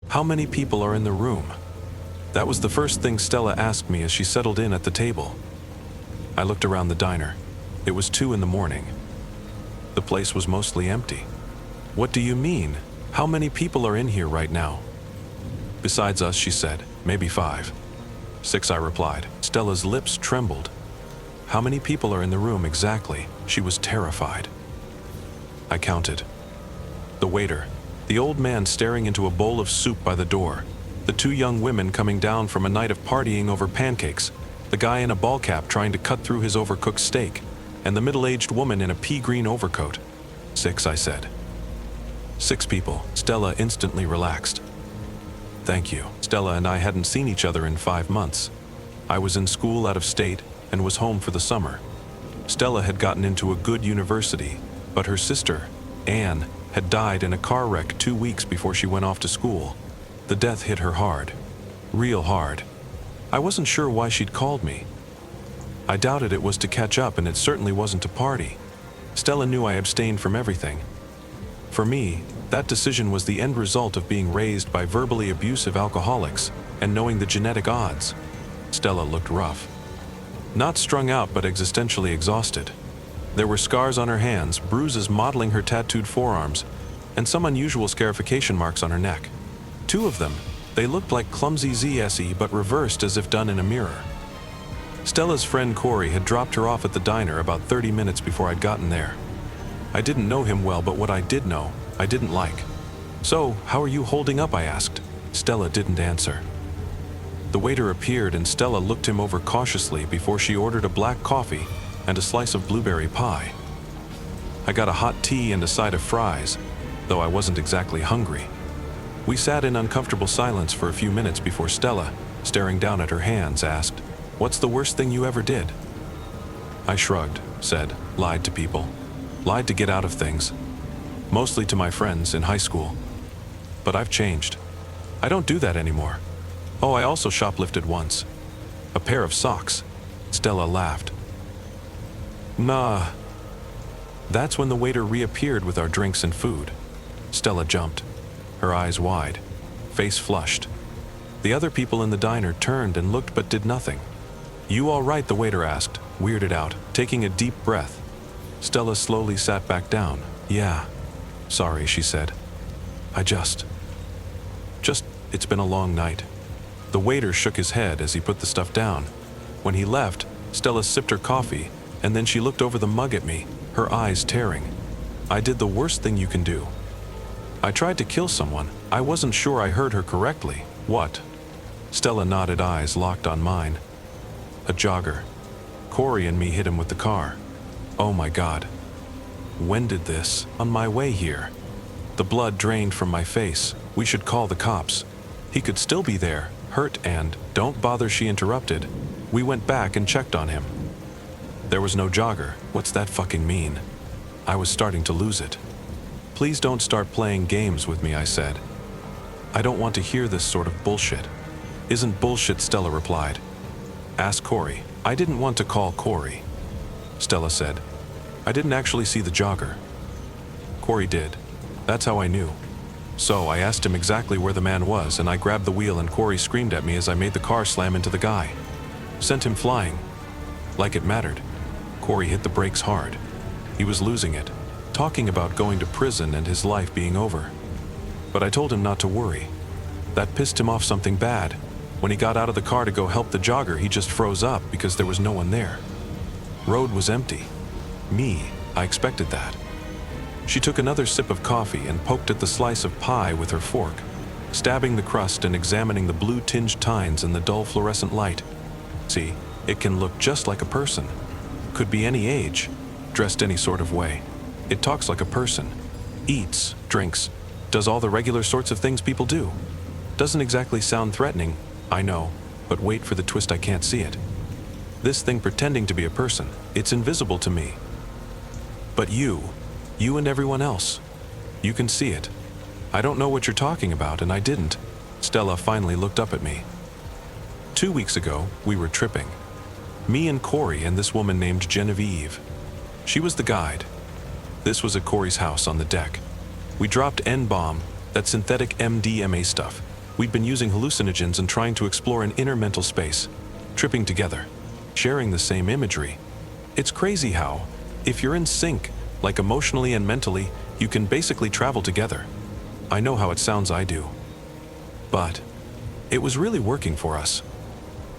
How many people are in the room? That was the first thing Stella asked me as she settled in at the table. I looked around the diner. It was 2 in the morning. The place was mostly empty. What do you mean? How many people are in here right now? Besides us, she said, maybe 5. 6, I replied. Stella's lips trembled. How many people are in the room exactly? She was terrified. I counted. The waiter, the old man staring into a bowl of soup by the door, the 2 young women coming down from a night of partying over pancakes, the guy in a ball cap trying to cut through his overcooked steak, and the middle-aged woman in a pea-green overcoat. 6, I said. 6 people. Stella instantly relaxed. Thank you. Stella and I hadn't seen each other in 5 months. I was in school out of state and was home for the summer. Stella had gotten into a good university, but her sister, Anne, had died in a car wreck 2 weeks before she went off to school. The death hit her hard. Real hard. I wasn't sure why she'd called me. I doubted it was to catch up, and it certainly wasn't to party. Stella knew I abstained from everything. For me, that decision was the end result of being raised by verbally abusive alcoholics and knowing the genetic odds. Stella looked rough. Not strung out, but existentially exhausted. There were scars on her hands, bruises modeling her tattooed forearms, and some unusual scarification marks on her neck. 2 of them, they looked like clumsy ZSE but reversed as if done in a mirror. Stella's friend Corey had dropped her off at the diner about 30 minutes before I'd gotten there. I didn't know him well, but what I did know, I didn't like. So, how are you holding up? I asked. Stella didn't answer. The waiter appeared and Stella looked him over cautiously before she ordered a black coffee and a slice of blueberry pie. I got a hot tea and a side of fries, though I wasn't exactly hungry. We sat in uncomfortable silence for a few minutes before Stella, staring down at her hands, asked, "What's the worst thing you ever did?" I shrugged, said, lied to people. Lied to get out of things. Mostly to my friends in high school. But I've changed. I don't do that anymore. Oh, I also shoplifted once. A pair of socks. Stella laughed. Nah. That's when the waiter reappeared with our drinks and food. Stella jumped, her eyes wide, face flushed. The other people in the diner turned and looked but did nothing. "You all right?" the waiter asked, weirded out, taking a deep breath. Stella slowly sat back down. "Yeah. Sorry," she said. It's been a long night." The waiter shook his head as he put the stuff down. When he left, Stella sipped her coffee, and then she looked over the mug at me, her eyes tearing. "I did the worst thing you can do. I tried to kill someone. I wasn't sure I heard her correctly." "What?" Stella nodded, eyes locked on mine. "A jogger. Corey and me hit him with the car." "Oh my God. When did this?" "On my way here." The blood drained from my face. "We should call the cops. He could still be there, hurt and—" "Don't bother," she interrupted. "We went back and checked on him. There was no jogger." "What's that fucking mean?" I was starting to lose it. "Please don't start playing games with me," I said. "I don't want to hear this sort of bullshit." "Isn't bullshit," Stella replied. "Ask Corey." I didn't want to call Corey. Stella said, "I didn't actually see the jogger." "Corey did. That's how I knew." So I asked him exactly where the man was, and I grabbed the wheel and Corey screamed at me as I made the car slam into the guy. Sent him flying. Like it mattered. Corey hit the brakes hard. He was losing it, talking about going to prison and his life being over. But I told him not to worry. That pissed him off something bad. When he got out of the car to go help the jogger, he just froze up because there was no one there. Road was empty. Me, I expected that. She took another sip of coffee and poked at the slice of pie with her fork, stabbing the crust and examining the blue-tinged tines in the dull fluorescent light. See, it can look just like a person. Could be any age, dressed any sort of way. It talks like a person. Eats, drinks, does all the regular sorts of things people do. Doesn't exactly sound threatening, I know, but wait for the twist, I can't see it. This thing pretending to be a person, it's invisible to me. But you and everyone else, you can see it. I don't know what you're talking about, and I didn't. Stella finally looked up at me. 2 weeks ago, we were tripping. Me and Corey and this woman named Genevieve. She was the guide. This was at Corey's house on the deck. We dropped N-bomb, that synthetic MDMA stuff, We'd been using hallucinogens and trying to explore an inner mental space, tripping together, sharing the same imagery. It's crazy how, if you're in sync, like emotionally and mentally, you can basically travel together. I know how it sounds, I do. But it was really working for us.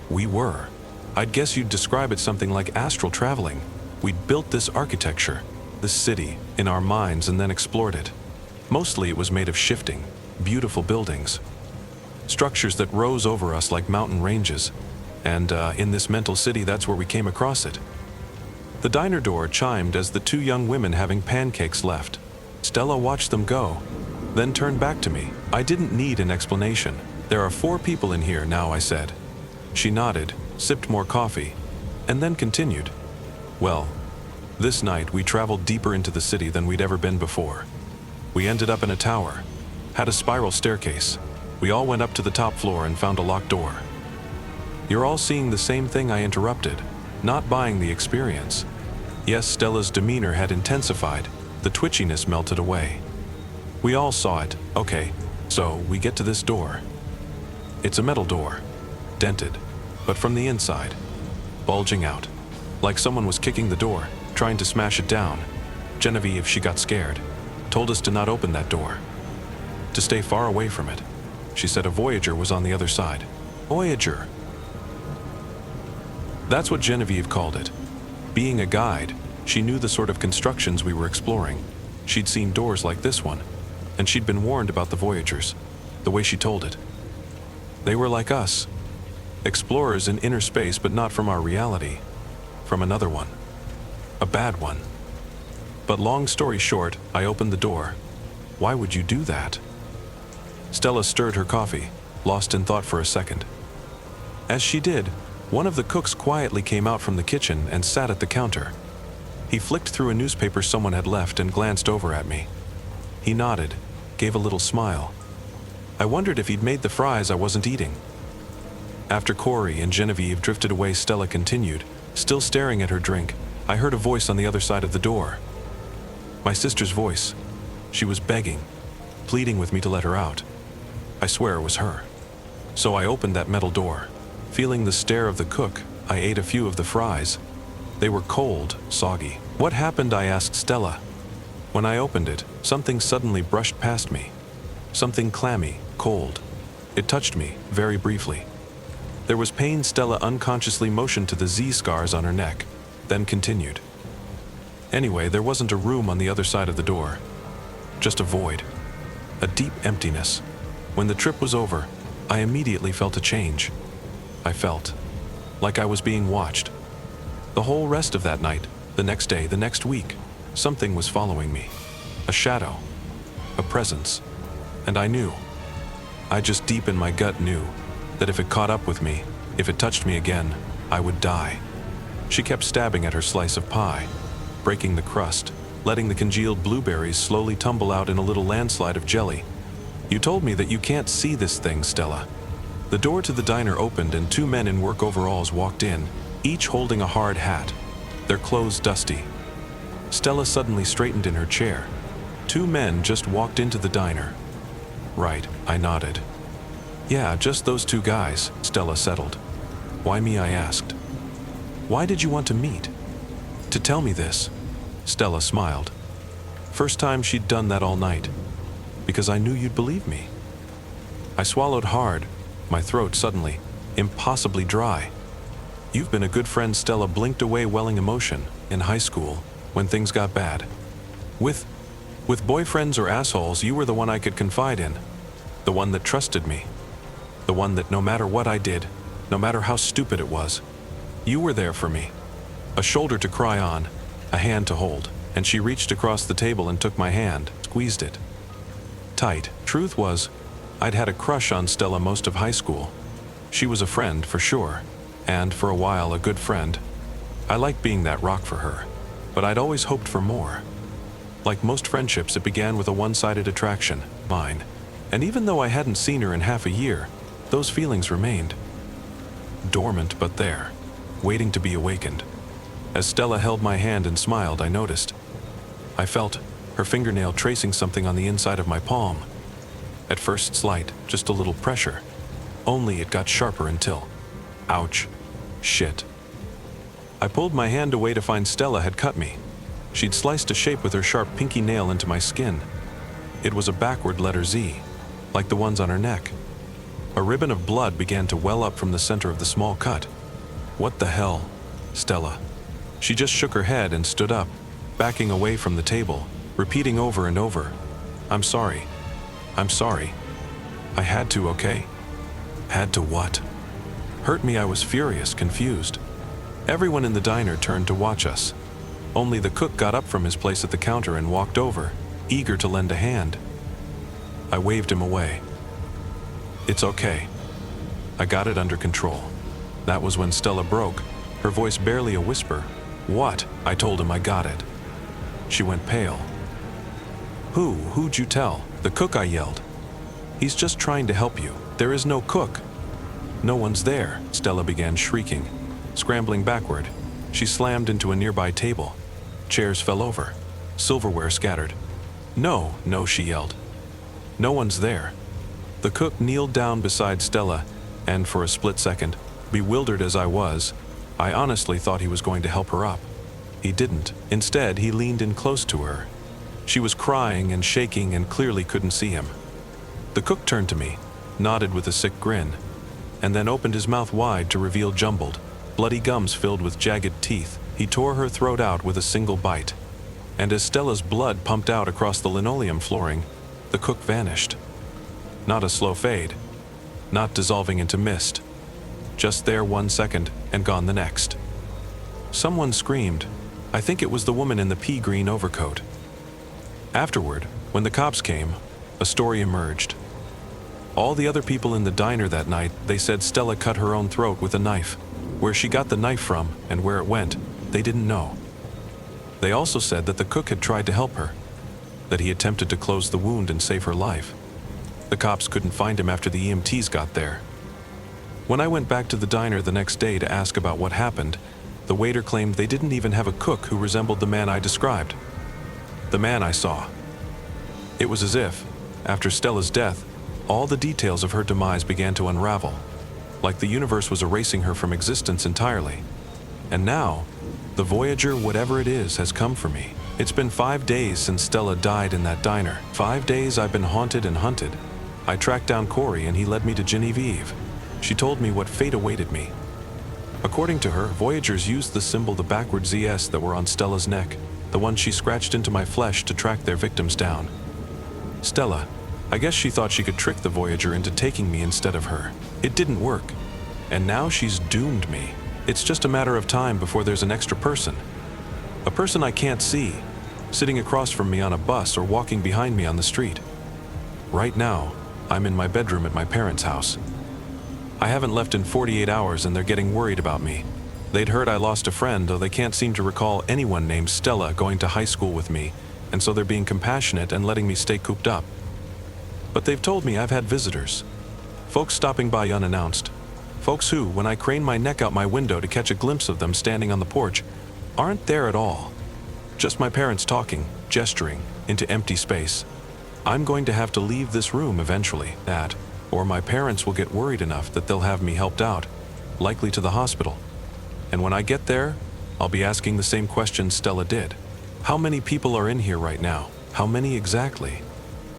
We were. I'd guess you'd describe it something like astral traveling. We'd built this architecture, this city, in our minds and then explored it. Mostly it was made of shifting, beautiful buildings. Structures that rose over us like mountain ranges. And in this mental city, that's where we came across it. The diner door chimed as the two young women having pancakes left. Stella watched them go, then turned back to me. I didn't need an explanation. There are 4 people in here now, I said. She nodded, sipped more coffee, and then continued. Well, this night we traveled deeper into the city than we'd ever been before. We ended up in a tower, had a spiral staircase. We all went up to the top floor and found a locked door. You're all seeing the same thing, I interrupted, not buying the experience. Yes, Stella's demeanor had intensified, the twitchiness melted away. We all saw it. Okay, so we get to this door. It's a metal door, dented, but from the inside, bulging out, like someone was kicking the door, trying to smash it down. Genevieve, she got scared, told us to not open that door, to stay far away from it. She said a Voyager was on the other side. Voyager. That's what Genevieve called it. Being a guide, she knew the sort of constructions we were exploring. She'd seen doors like this one, and she'd been warned about the Voyagers, the way she told it. They were like us, explorers in inner space, but not from our reality, from another one, a bad one. But long story short, I opened the door. Why would you do that? Stella stirred her coffee, lost in thought for a second. As she did, one of the cooks quietly came out from the kitchen and sat at the counter. He flicked through a newspaper someone had left and glanced over at me. He nodded, gave a little smile. I wondered if he'd made the fries I wasn't eating. After Corey and Genevieve drifted away, Stella continued, still staring at her drink. I heard a voice on the other side of the door. My sister's voice. She was begging, pleading with me to let her out. I swear it was her. So I opened that metal door. Feeling the stare of the cook, I ate a few of the fries. They were cold, soggy. What happened? I asked Stella. When I opened it, something suddenly brushed past me. Something clammy, cold. It touched me, very briefly. There was pain. Stella unconsciously motioned to the Z scars on her neck, then continued. Anyway, there wasn't a room on the other side of the door. Just a void. A deep emptiness. When the trip was over, I immediately felt a change. I felt like I was being watched. The whole rest of that night, the next day, the next week, something was following me. A shadow. A presence. And I knew. I just deep in my gut knew that if it caught up with me, if it touched me again, I would die. She kept stabbing at her slice of pie, breaking the crust, letting the congealed blueberries slowly tumble out in a little landslide of jelly. You told me that you can't see this thing, Stella. The door to the diner opened and 2 men in work overalls walked in, each holding a hard hat, their clothes dusty. Stella suddenly straightened in her chair. 2 men just walked into the diner. Right, I nodded. Yeah, just those 2 guys, Stella settled. Why me? I asked. Why did you want to meet? To tell me this. Stella smiled. First time she'd done that all night. Because I knew you'd believe me. I swallowed hard, my throat suddenly, impossibly dry. You've been a good friend. Stella blinked away, welling emotion. In high school, when things got bad. With boyfriends or assholes, you were the one I could confide in. The one that trusted me. The one that no matter what I did, no matter how stupid it was, you were there for me. A shoulder to cry on, a hand to hold, and she reached across the table and took my hand, squeezed it. Tight. Truth was, I'd had a crush on Stella most of high school. She was a friend, for sure, and for a while a good friend. I liked being that rock for her, but I'd always hoped for more. Like most friendships, it began with a one-sided attraction, mine, and even though I hadn't seen her in half a year, those feelings remained. Dormant, but there, waiting to be awakened. As Stella held my hand and smiled, I noticed. I felt her fingernail tracing something on the inside of my palm. At first slight, just a little pressure. Only it got sharper until... Ouch. Shit. I pulled my hand away to find Stella had cut me. She'd sliced a shape with her sharp pinky nail into my skin. It was a backward letter Z, like the ones on her neck. A ribbon of blood began to well up from the center of the small cut. What the hell? Stella. She just shook her head and stood up, backing away from the table, repeating over and over, "I'm sorry. I'm sorry. I had to, okay?" Had to what? Hurt me. I was furious, confused. Everyone in the diner turned to watch us. Only the cook got up from his place at the counter and walked over, eager to lend a hand. I waved him away. "It's okay. I got it under control." That was when Stella broke, her voice barely a whisper. "What?" I told him I got it. She went pale. Who'd you tell?" "The cook," I yelled. "He's just trying to help you. There is no cook." "No one's there," Stella began shrieking. Scrambling backward, she slammed into a nearby table. Chairs fell over. Silverware scattered. No, she yelled. "No one's there." The cook kneeled down beside Stella, and for a split second, bewildered as I was, I honestly thought he was going to help her up. He didn't. Instead, he leaned in close to her. She was crying and shaking and clearly couldn't see him. The cook turned to me, nodded with a sick grin, and then opened his mouth wide to reveal jumbled, bloody gums filled with jagged teeth. He tore her throat out with a single bite. And as Stella's blood pumped out across the linoleum flooring, the cook vanished. Not a slow fade, not dissolving into mist. Just there 1 second and gone the next. Someone screamed. I think it was the woman in the pea green overcoat. Afterward, when the cops came, a story emerged. All the other people in the diner that night, they said Stella cut her own throat with a knife. Where she got the knife from and where it went, they didn't know. They also said that the cook had tried to help her, that he attempted to close the wound and save her life. The cops couldn't find him after the EMTs got there. When I went back to the diner the next day to ask about what happened, the waiter claimed they didn't even have a cook who resembled the man I described. The man I saw. It was as if, after Stella's death, all the details of her demise began to unravel, like the universe was erasing her from existence entirely. And now, the Voyager, whatever it is, has come for me. It's been 5 days since Stella died in that diner. 5 days I've been haunted and hunted. I tracked down Corey and he led me to Genevieve. She told me what fate awaited me. According to her, Voyagers used the symbol, the backward ZS that were on Stella's neck, the one she scratched into my flesh to track their victims down. Stella, I guess she thought she could trick the Voyager into taking me instead of her. It didn't work. And now she's doomed me. It's just a matter of time before there's an extra person. A person I can't see, sitting across from me on a bus or walking behind me on the street. Right now, I'm in my bedroom at my parents' house. I haven't left in 48 hours and they're getting worried about me. They'd heard I lost a friend, though they can't seem to recall anyone named Stella going to high school with me, and so they're being compassionate and letting me stay cooped up. But they've told me I've had visitors. Folks stopping by unannounced. Folks who, when I crane my neck out my window to catch a glimpse of them standing on the porch, aren't there at all. Just my parents talking, gesturing, into empty space. I'm going to have to leave this room eventually, or my parents will get worried enough that they'll have me helped out, likely to the hospital. And when I get there, I'll be asking the same questions Stella did. How many people are in here right now? How many exactly?